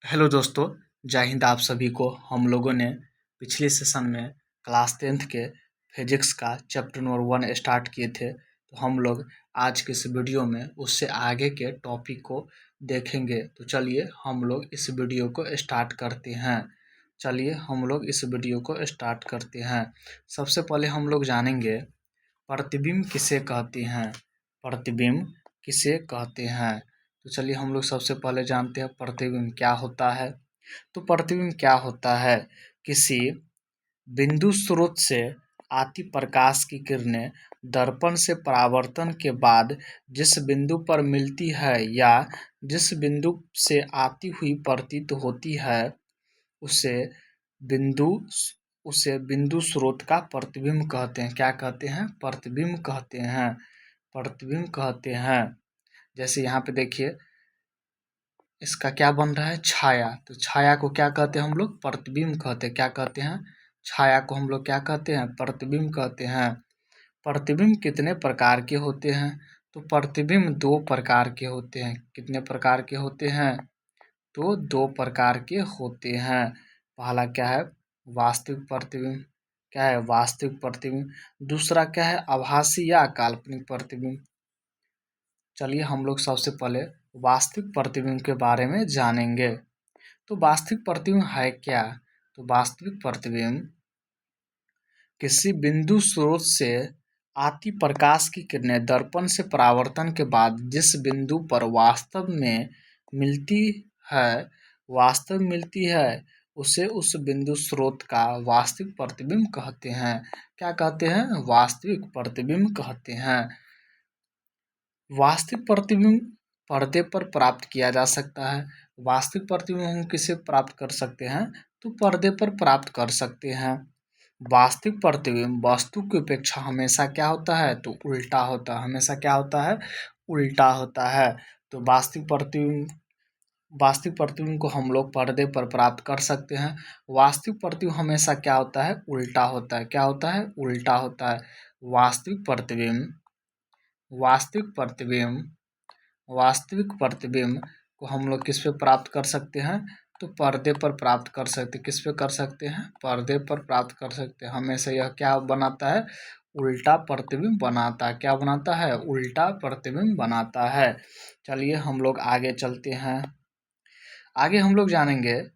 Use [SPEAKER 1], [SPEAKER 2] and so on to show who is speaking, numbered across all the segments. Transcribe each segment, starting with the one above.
[SPEAKER 1] Hello दोस्तों, जय हिंद। आप सभी को हम लोगों ने पिछले सेशन में क्लास 10th के फिजिक्स का चैप्टर नंबर 1 स्टार्ट किए थे। तो हम लोग आज के इस वीडियो में उससे आगे के टॉपिक को देखेंगे। तो चलिए हम लोग इस वीडियो को स्टार्ट करते हैं। सबसे पहले हम लोग जानेंगे प्रतिबिंब किसे कहते हैं। तो चलिए हम लोग सबसे पहले जानते हैं प्रतिबिंब क्या होता है। तो प्रतिबिंब क्या होता है? किसी बिंदु स्रोत से आती प्रकाश की किरणें दर्पण से परावर्तन के बाद जिस बिंदु पर मिलती है या जिस बिंदु से आती हुई प्रतीत होती है उसे बिंदु बिंदु स्रोत का प्रतिबिंब कहते हैं। क्या कहते हैं? प्रतिबिंब कहते हैं। जैसे यहाँ पे देखिए, इसका क्या बन रहा है? छाया। तो छाया को क्या कहते हैं हम लोग? प्रतिबिंब कहते हैं। क्या कहते हैं? छाया को हम लोग क्या कहते हैं? प्रतिबिंब कहते हैं। प्रतिबिंब कितने प्रकार के होते हैं? तो प्रतिबिंब 2 प्रकार के होते हैं। कितने प्रकार के होते हैं? तो 2 प्रकार के होते हैं। पहला क्या है? वास्तविक प्रतिबिंब। क्या है? वास्तविक प्रतिबिंब। दूसरा क्या है? आभासी या काल्पनिक प्रतिबिंब। चलिए हम लोग सबसे पहले वास्तविक प्रतिबिंब के बारे में जानेंगे। तो वास्तविक प्रतिबिंब है क्या? तो वास्तविक प्रतिबिंब किसी बिंदु स्रोत से आती प्रकाश की किरणें दर्पण से परावर्तन के बाद जिस बिंदु पर वास्तव मिलती है उसे उस बिंदु स्रोत का वास्तविक प्रतिबिंब कहते हैं। क्या कहते हैं? वास्तविक प्रतिबिंब कहते हैं। वास्तविक प्रतिबिंब पर्दे पर प्राप्त किया जा सकता है। वास्तविक प्रतिबिंब हम किसे प्राप्त कर सकते हैं? तो पर्दे पर प्राप्त कर सकते हैं। वास्तविक प्रतिबिंब वस्तु की अपेक्षा हमेशा क्या होता है? तो उल्टा होता है। हमेशा क्या होता है? उल्टा होता है। तो वास्तविक प्रतिबिंब को हम लोग पर्दे पर प्राप्त कर सकते हैं। वास्तविक प्रतिबिंब हमेशा क्या होता है? उल्टा होता है। क्या होता है? उल्टा होता है। वास्तविक प्रतिबिंब वास्तविक प्रतिबिंब को हम लोग किस पे प्राप्त कर सकते हैं? तो पर्दे पर प्राप्त कर सकते हैं। किस पे कर सकते हैं? पर्दे पर प्राप्त कर सकते हैं। हमेशा यह क्या बनाता है? उल्टा प्रतिबिंब बनाता है। क्या बनाता है? उल्टा प्रतिबिंब बनाता है। चलिए हम लोग आगे चलते हैं। आगे हम लोग जानेंगे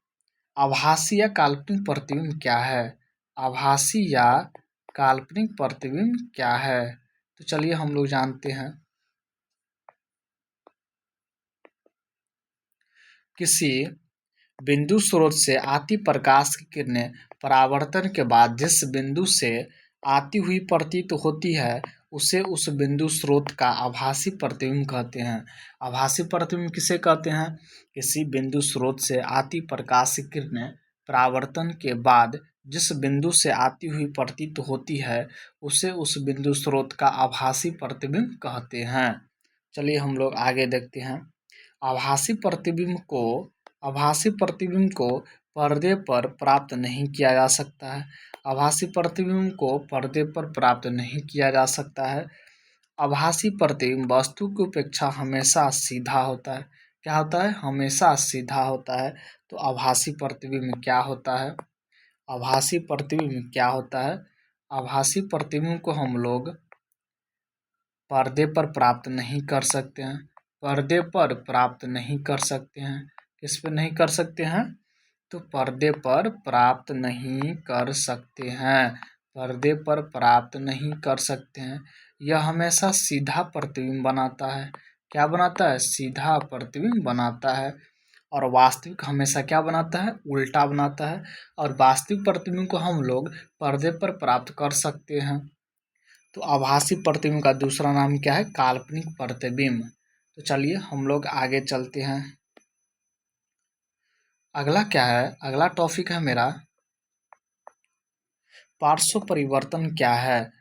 [SPEAKER 1] आभासी या काल्पनिक प्रतिबिंब क्या है। आभासी या काल्पनिक प्रतिबिंब क्या है? तो चलिए हम लोग जानते हैं। किसी बिंदु स्रोत से आती प्रकाश की किरणें परावर्तन के बाद जिस बिंदु से आती हुई प्रतीत होती है उसे उस बिंदु स्रोत का आभासी प्रतिबिंब कहते हैं। आभासी प्रतिबिंब किसे कहते हैं? किसी बिंदु स्रोत से आती प्रकाश की किरणें परावर्तन के बाद जिस बिंदु से आती हुई प्रतीत होती है उसे उस बिंदु स्रोत का आभासी प्रतिबिंब कहते हैं। चलिए हम लोग आगे देखते हैं। आभासी प्रतिबिंब को पर्दे पर प्राप्त नहीं किया जा सकता है। आभासी प्रतिबिंब को पर्दे पर प्राप्त नहीं किया जा सकता है। आभासी प्रतिबिंब वस्तु की अपेक्षा हमेशा सीधा होता है। क्या होता है? हमेशा सीधा होता है। तो आभासी प्रतिबिंब क्या होता है? आभासी प्रतिबिंब क्या होता है? आभासी प्रतिबिंब को हम लोग पर्दे पर प्राप्त नहीं कर सकते हैं। पर्दे पर प्राप्त नहीं कर सकते हैं। किस पे नहीं कर सकते हैं? तो पर्दे पर प्राप्त नहीं कर सकते हैं। पर्दे पर प्राप्त नहीं कर सकते हैं। यह हमेशा सीधा प्रतिबिंब बनाता है। क्या बनाता है? सीधा प्रतिबिंब बनाता है। और वास्तविक हमेशा क्या बनाता है? उल्टा बनाता है। और वास्तविक प्रतिबिंब को हम लोग पर्दे पर प्राप्त कर सकते हैं। तो आभासी प्रतिबिंब का दूसरा नाम क्या है? काल्पनिक प्रतिबिंब। तो चलिए हम लोग आगे चलते हैं। अगला क्या है? अगला टॉपिक है मेरा पार्श्व परिवर्तन क्या है।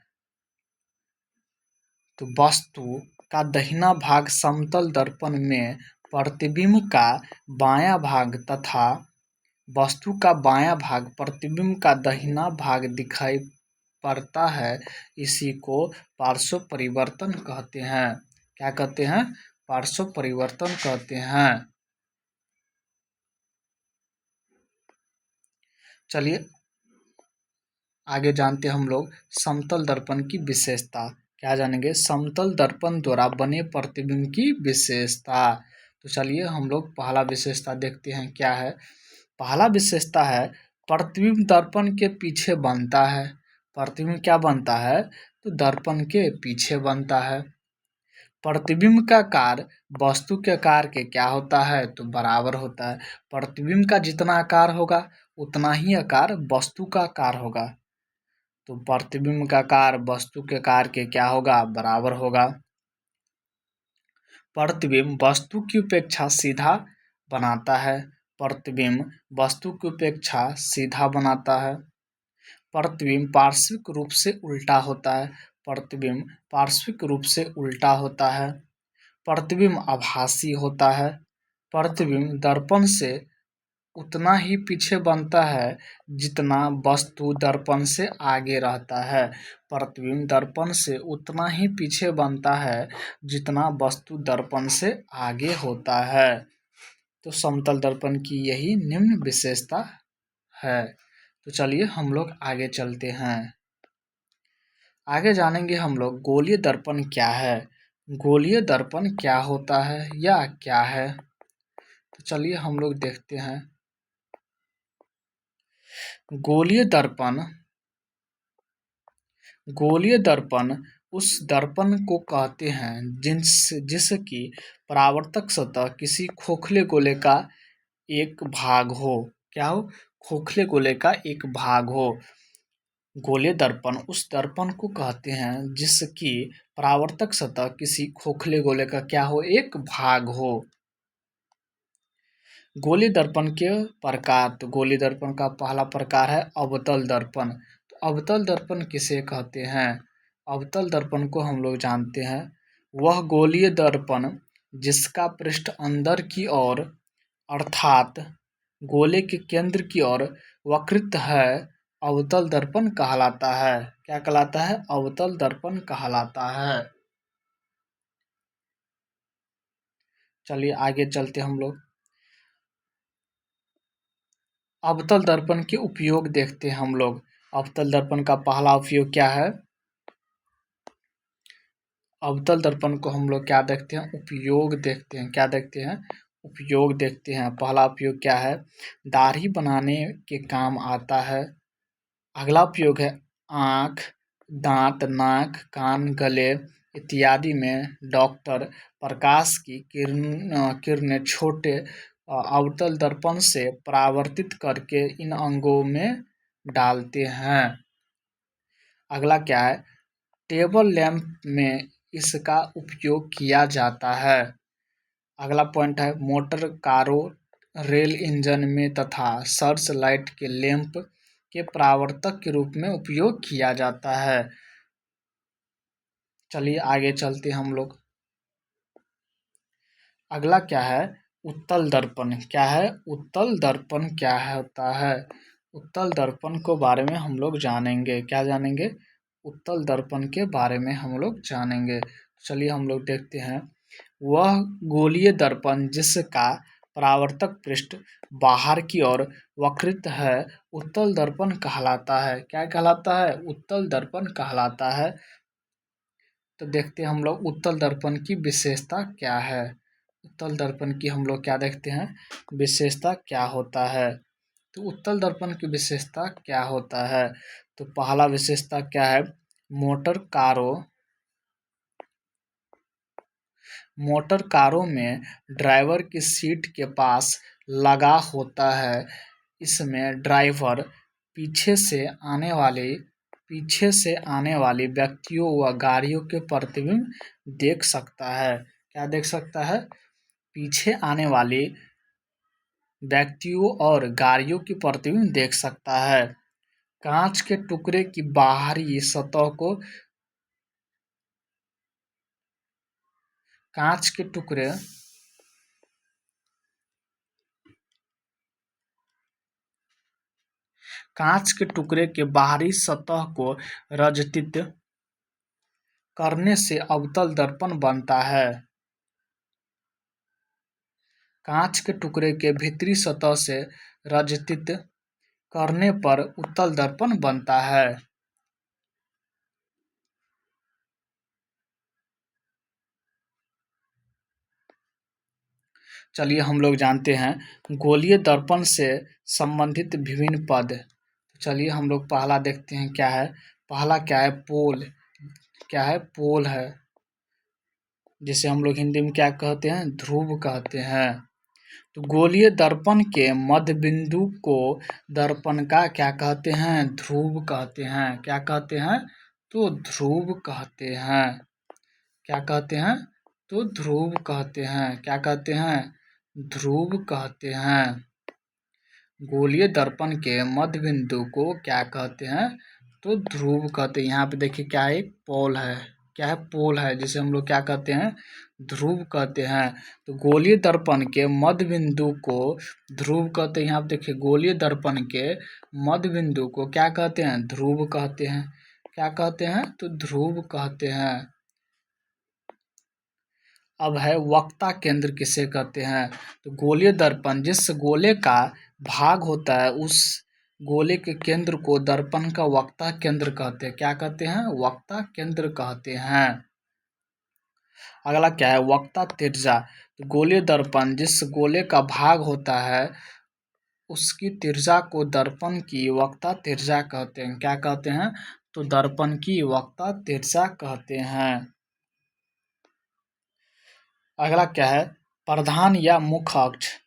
[SPEAKER 1] तो वस्तु का दाहिना भाग समतल दर्पण में प्रतिबिंब का बायां भाग तथा वस्तु का बायां भाग प्रतिबिंब का दाहिना भाग दिखाई पड़ता है। इसी को पार्श्व परिवर्तन कहते हैं। क्या कहते हैं? पार्श्व परिवर्तन कहते हैं। चलिए आगे जानते हैं हम लोग समतल दर्पण की विशेषता। क्या जानेंगे? समतल दर्पण द्वारा बने प्रतिबिंब की विशेषता। तो चलिए हम लोग पहला विशेषता देखते हैं क्या है। पहला विशेषता है प्रतिबिंब दर्पण के पीछे बनता है। प्रतिबिंब क्या बनता है? तो दर्पण के पीछे बनता है। प्रतिबिंब का आकार वस्तु के आकार के क्या होता है? तो बराबर होता है। प्रतिबिंब का जितना आकार होगा उतना ही आकार वस्तु का आकार होगा। तो प्रतिबिंब का आकार वस्तु के आकार के क्या होगा? बराबर होगा। प्रतिबिंब वस्तु की उपेक्षा सीधा बनाता है। प्रतिबिंब वस्तु की उपेक्षा सीधा बनाता है। प्रतिबिंब पार्श्विक रूप से उल्टा होता है। प्रतिबिंब पार्श्विक रूप से उल्टा होता है। प्रतिबिंब आभासी होता है। प्रतिबिंब दर्पण से उतना ही पीछे बनता है जितना वस्तु दर्पण से आगे रहता है। प्रतिबिंब दर्पण से उतना ही पीछे बनता है जितना वस्तु दर्पण से आगे होता है। तो समतल दर्पण की यही निम्न विशेषता है। तो चलिए हम लोग आगे चलते हैं। आगे जानेंगे हम लोग गोलीय दर्पण क्या है। गोलीय दर्पण क्या होता है या क्या है? तो चलिए हम लोग देखते हैं। गोलीय दर्पण गोलीय दर्पण उस दर्पण को कहते हैं जिसकी परावर्तक सतह किसी खोखले गोले का एक भाग हो। क्या हो? खोखले गोले का एक भाग हो। गोलीय दर्पण उस दर्पण को कहते हैं जिसकी परावर्तक सतह किसी खोखले गोले का क्या हो? एक भाग हो। गोलीय दर्पण के प्रकार। तो गोलीय दर्पण का पहला प्रकार है अवतल दर्पण। तो अवतल दर्पण किसे कहते हैं? अवतल दर्पण को हम लोग जानते हैं वह गोलीय दर्पण जिसका पृष्ठ अंदर की ओर अर्थात गोले के केंद्र की ओर वक्रित है अवतल दर्पण कहलाता है। क्या कहलाता है? अवतल दर्पण कहलाता है। चलिए आगे चलते हम लोग। अवतल दर्पण के उपयोग देखते हैं हम लोग। अवतल दर्पण का पहला उपयोग क्या है? अवतल दर्पण को हम लोग क्या देखते हैं? उपयोग देखते हैं। क्या देखते हैं? उपयोग देखते हैं। पहला उपयोग क्या है? दाढ़ी बनाने के काम आता है। अगला उपयोग है आँख, दांत, नाक, कान, गले इत्यादि में डॉक्टर प्रकाश की किरणें छोटे अवतल दर्पण से परावर्तित करके इन अंगों में डालते हैं। अगला क्या है? टेबल लैंप में इसका उपयोग किया जाता है। अगला पॉइंट है मोटर कारों, रेल इंजन में तथा सर्च लाइट के लैंप के परावर्तक के रूप में उपयोग किया जाता है। चलिए आगे चलते हम लोग। अगला क्या है? उत्तल दर्पण। क्या है? उत्तल दर्पण क्या होता है? उत्तल दर्पण के बारे में हम लोग जानेंगे। क्या जानेंगे? उत्तल दर्पण के बारे में हम लोग जानेंगे। चलिए हम लोग देखते हैं। वह गोलीय दर्पण जिसका परावर्तक पृष्ठ बाहर की ओर वक्रित है उत्तल दर्पण कहलाता है। क्या कहलाता है? उत्तल दर्पण कहलाता है। तो देखते हैं हम लोग उत्तल दर्पण की विशेषता क्या है। उत्तल दर्पण की हम लोग क्या देखते हैं? विशेषता क्या होता है? तो उत्तल दर्पण की विशेषता क्या होता है? तो पहला विशेषता क्या है? मोटर कारों में ड्राइवर की सीट के पास लगा होता है। इसमें ड्राइवर पीछे से आने वाले व्यक्तियों व गाड़ियों के प्रतिबिंब देख सकता है। क्या देख सकता है? पीछे आने वाले व्यक्तियों और गाड़ियों की प्रतिबिंब देख सकता है। कांच के टुकड़े की बाहरी सतह को कांच के टुकड़े कांच के टुकड़े के बाहरी सतह को रजतित करने से अवतल दर्पण बनता है। कांच के टुकड़े के भीतरी सतह से रजतित करने पर उत्तल दर्पण बनता है। चलिए हम लोग जानते हैं गोलीय दर्पण से संबंधित विभिन्न पद। चलिए हम लोग पहला देखते हैं क्या है। पहला क्या है, पोल। क्या है, पोल है, जिसे हम लोग हिंदी में क्या कहते हैं, ध्रुव कहते हैं। तो गोलीय दर्पण के मध्य बिंदु को दर्पण का क्या कहते हैं, ध्रुव कहते हैं। क्या कहते हैं, तो ध्रुव कहते हैं। क्या कहते हैं, तो ध्रुव कहते हैं। क्या कहते हैं, ध्रुव कहते हैं। गोलीय दर्पण के मध्य बिंदु को क्या कहते हैं, तो ध्रुव कहते हैं। यहाँ पे देखिए क्या है, पोल है। क्या है, पोल है, जिसे हम लोग क्या कहते हैं, ध्रुव कहते हैं। तो गोलीय दर्पण के मध्य बिंदु को ध्रुव कहते हैं। यहाँ पे देखिए गोलीय दर्पण के मध्य बिंदु को क्या कहते हैं, ध्रुव कहते हैं। क्या कहते हैं, तो ध्रुव कहते हैं। अब है वक्ता केंद्र किसे कहते हैं। तो गोलीय दर्पण जिस गोले का भाग होता है उस गोले के केंद्र को दर्पण का वक्ता केंद्र कहते हैं। क्या कहते हैं, वक्ता केंद्र कहते हैं। अगला क्या है, वक्ता तिर्जा। तो गोलीय दर्पण जिस गोले का भाग होता है उसकी तिर्जा को दर्पण की वक्ता तिर्जा कहते हैं। क्या कहते हैं, तो दर्पण की वक्ता तिर्जा कहते हैं। अगला क्या है, प्रधान या मुख्य अक्ष।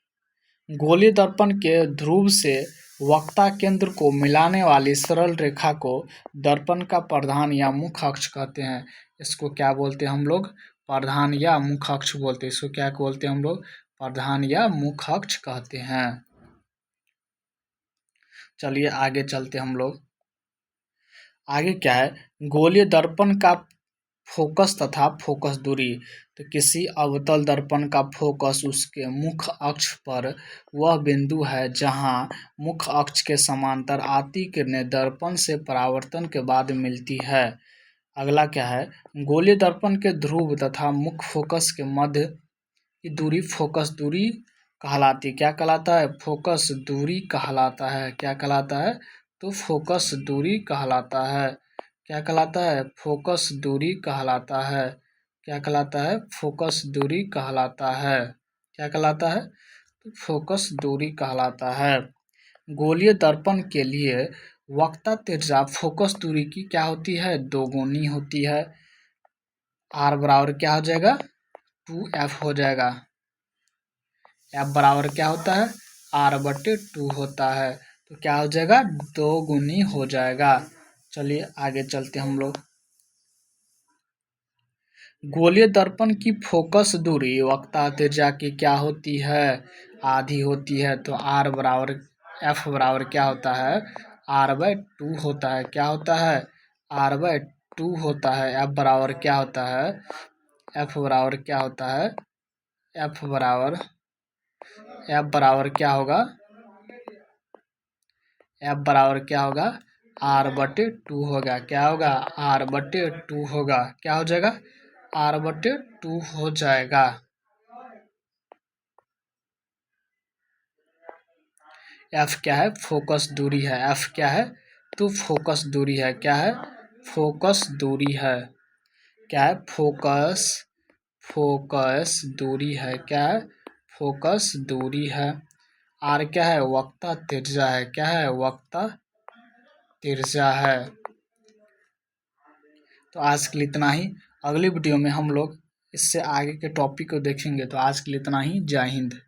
[SPEAKER 1] गोलीय दर्पण के ध्रुव से वक्ता केंद्र को मिलाने वाली सरल रेखा को दर्पण का प्रधान या मुख्य अक्ष कहते हैं। इसको क्या बोलते हैं हम लोग, प्रधान या मुख्य अक्ष बोलते हैं। इसको क्या बोलते हैं हम लोग, प्रधान या मुख्य अक्ष कहते हैं। चलिए आगे चलते हम लोग। आगे क्या है, गोलीय दर्पण का फोकस तथा फोकस दूरी। तो किसी अवतल दर्पण का फोकस उसके मुख्य अक्ष पर वह बिंदु है जहां मुख्य अक्ष के समांतर आती किरणें दर्पण से परावर्तन के बाद मिलती है। अगला क्या है, गोलीय दर्पण के ध्रुव तथा मुख्य फोकस के मध्य की दूरी फोकस दूरी कहलाती है। क्या कहलाता है, फोकस दूरी कहलाता है। क्या कहलाता है, तो फोकस दूरी कहलाता है। क्या कहलाता है, फोकस दूरी कहलाता है। क्या कहलाता है, फोकस दूरी कहलाता है। क्या कहलाता है, तो फोकस दूरी कहलाता है। गोलीय दर्पण के लिए वक्ता तिर्जा फोकस दूरी की क्या होती है, दोगुनी होती है। आर बराबर क्या हो जाएगा, 2f हो जाएगा। एफ बराबर क्या होता है, r/2 होता है। तो क्या हो जाएगा, 2 गुनी हो जाएगा। चलिए आगे चलते हम लोग। गोलीय दर्पण की फोकस दूरी वक्ता तिर्जा की क्या होती है, आधी होती है। तो r बराबर f बराबर क्या होता है, r/2 होता है। क्या होता है, r/2 होता है। f बराबर क्या होता है, f बराबर क्या होता है, f बराबर क्या होगा, f बराबर क्या होगा, r/2 होगा। क्या होगा, r/2 होगा। क्या हो जाएगा, r/2 हो जाएगा। f क्या है, फोकस दूरी है। f क्या है, तो फोकस दूरी है। क्या है, फोकस दूरी है। क्या है, फोकस दूरी है। क्या है, फोकस दूरी है। r क्या है, वक्ता तिर्जा है। क्या है, वक्ता तिर्जा है। तो आज के लिए इतना ही। अगली वीडियो में हम लोग इससे आगे के टॉपिक को देखेंगे। तो आज के लिए इतना ही। जय हिंद।